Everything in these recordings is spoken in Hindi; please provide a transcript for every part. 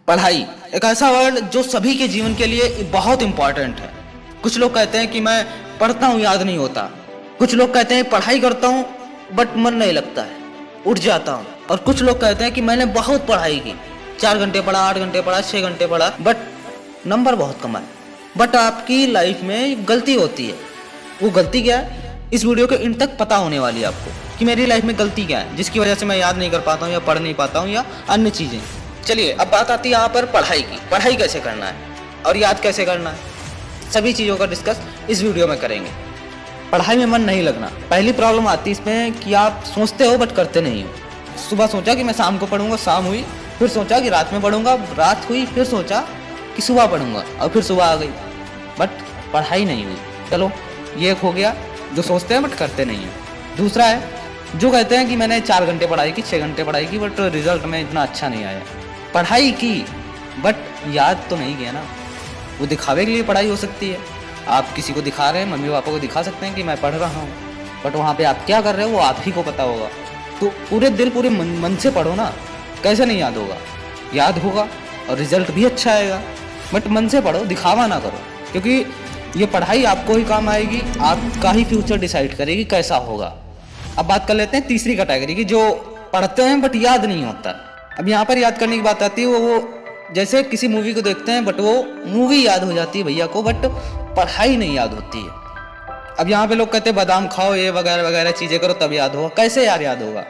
पढ़ाई एक ऐसा वर्ड जो सभी के जीवन के लिए बहुत इंपॉर्टेंट है। कुछ लोग कहते हैं कि मैं पढ़ता हूँ याद नहीं होता। कुछ लोग कहते हैं पढ़ाई करता हूँ बट मन नहीं लगता है, उठ जाता हूँ। और कुछ लोग कहते हैं कि मैंने बहुत पढ़ाई की, 4 घंटे पढ़ा, 8 घंटे पढ़ा, 6 घंटे पढ़ा, बट नंबर बहुत कम आए। बट आपकी लाइफ में गलती होती है। वो गलती क्या है, इस वीडियो के इन तक पता होने वाली है आपको कि मेरी लाइफ में गलती क्या है जिसकी वजह से मैं याद नहीं कर पाता हूँ या पढ़ नहीं पाता हूँ या अन्य चीज़ें। चलिए अब बात आती है यहाँ पर पढ़ाई की। पढ़ाई कैसे करना है और याद कैसे करना है, सभी चीज़ों का डिस्कस इस वीडियो में करेंगे। पढ़ाई में मन नहीं लगना, पहली प्रॉब्लम आती है इसमें कि आप सोचते हो बट करते नहीं हो। सुबह सोचा कि मैं शाम को पढ़ूंगा, शाम हुई, फिर सोचा कि रात में पढ़ूंगा, रात हुई, फिर सोचा कि सुबह पढ़ूंगा और फिर सुबह आ गई, बट पढ़ाई नहीं हुई। चलो ये एक हो गया, जो सोचते हैं बट करते नहीं हैं। दूसरा है जो कहते हैं कि मैंने 4 घंटे पढ़ाई की, 6 घंटे पढ़ाई की, बट रिजल्ट में इतना अच्छा नहीं आया। पढ़ाई की बट याद तो नहीं किया ना। वो दिखावे के लिए पढ़ाई हो सकती है, आप किसी को दिखा रहे हैं, मम्मी पापा को दिखा सकते हैं कि मैं पढ़ रहा हूँ, बट वहाँ पे आप क्या कर रहे हो वो आप ही को पता होगा। तो पूरे दिल पूरे मन से पढ़ो ना, कैसे नहीं याद होगा? याद होगा और रिजल्ट भी अच्छा आएगा, बट मन से पढ़ो, दिखावा ना करो, क्योंकि ये पढ़ाई आपको ही काम आएगी, आपका ही फ्यूचर डिसाइड करेगी कैसा होगा। अब बात कर लेते हैं तीसरी कैटेगरी की, जो पढ़ते हैं बट याद नहीं होता। अब यहाँ पर याद करने की बात आती है, वो जैसे किसी मूवी को देखते हैं बट वो मूवी याद हो जाती है भैया को, बट पढ़ाई नहीं याद होती है। अब यहाँ पे लोग कहते हैं बादाम खाओ, ये वगैरह वगैरह चीज़ें करो तब याद होगा। कैसे यार याद होगा?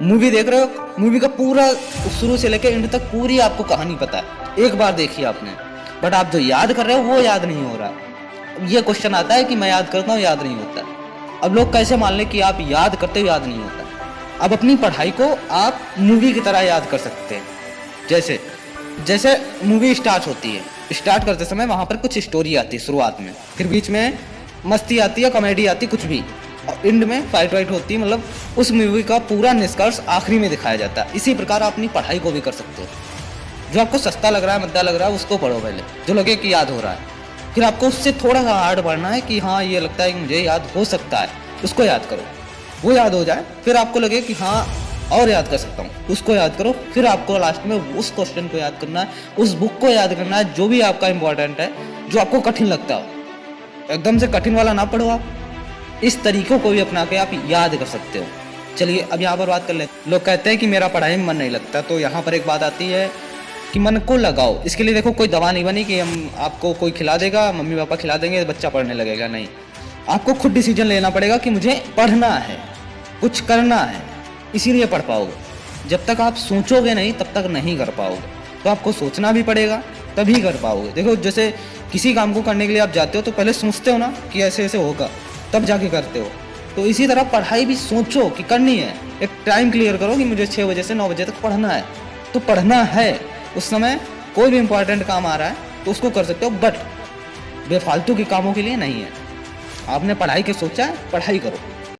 मूवी देख रहे हो, मूवी का पूरा शुरू से लेकर एंड तक पूरी आपको कहानी पता है, एक बार देखी आपने, बट आप जो याद कर रहे हो वो याद नहीं हो रहा। ये क्वेश्चन आता है कि मैं याद करता हूँ, याद नहीं होता। अब लोग कैसे मान लें कि आप याद करते हो, याद नहीं होता? अब अपनी पढ़ाई को आप मूवी की तरह याद कर सकते हैं। जैसे मूवी स्टार्ट होती है, स्टार्ट करते समय वहाँ पर कुछ स्टोरी आती है शुरुआत में, फिर बीच में मस्ती आती है, कॉमेडी आती है, कुछ भी, और एंड में फाइट वाइट होती है। मतलब उस मूवी का पूरा निष्कर्ष आखिरी में दिखाया जाता है। इसी प्रकार आप अपनी पढ़ाई को भी कर सकते हो। जो आपको सस्ता लग रहा है, मद्दा लग रहा है, उसको पढ़ो पहले, जो लगे कि याद हो रहा है। फिर आपको उससे थोड़ा सा हार्ड पढ़ना है कि हाँ ये लगता है कि मुझे याद हो सकता है, उसको याद करो। वो याद हो जाए, फिर आपको लगे कि हाँ और याद कर सकता हूँ, उसको याद करो। फिर आपको लास्ट में उस क्वेश्चन को याद करना है, उस बुक को याद करना है, जो भी आपका इंपॉर्टेंट है, जो आपको कठिन लगता हो। एकदम से कठिन वाला ना पढ़ो आप, इस तरीकों को भी अपना के आप याद कर सकते हो। चलिए अब यहाँ पर बात कर लेते हैं। लोग कहते हैं कि मेरा पढ़ाई में मन नहीं लगता, तो यहाँ पर एक बात आती है कि मन को लगाओ। इसके लिए देखो कोई दवा नहीं बनी कि हम आपको कोई खिला देगा, मम्मी पापा खिला देंगे, बच्चा पढ़ने लगेगा। नहीं, आपको खुद डिसीजन लेना पड़ेगा कि मुझे पढ़ना है, कुछ करना है, इसीलिए पढ़ पाओगे। जब तक आप सोचोगे नहीं तब तक नहीं कर पाओगे। तो आपको सोचना भी पड़ेगा तभी कर पाओगे। देखो जैसे किसी काम को करने के लिए आप जाते हो तो पहले सोचते हो ना कि ऐसे ऐसे होगा, तब जाके करते हो। तो इसी तरह पढ़ाई भी सोचो कि करनी है, एक टाइम क्लियर करो कि मुझे 6 बजे से 9 बजे तक पढ़ना है, तो पढ़ना है। उस समय कोई भी इंपॉर्टेंट काम आ रहा है तो उसको कर सकते हो, बट बेफालतू के कामों के लिए नहीं है। आपने पढ़ाई के सोचा है, पढ़ाई करो।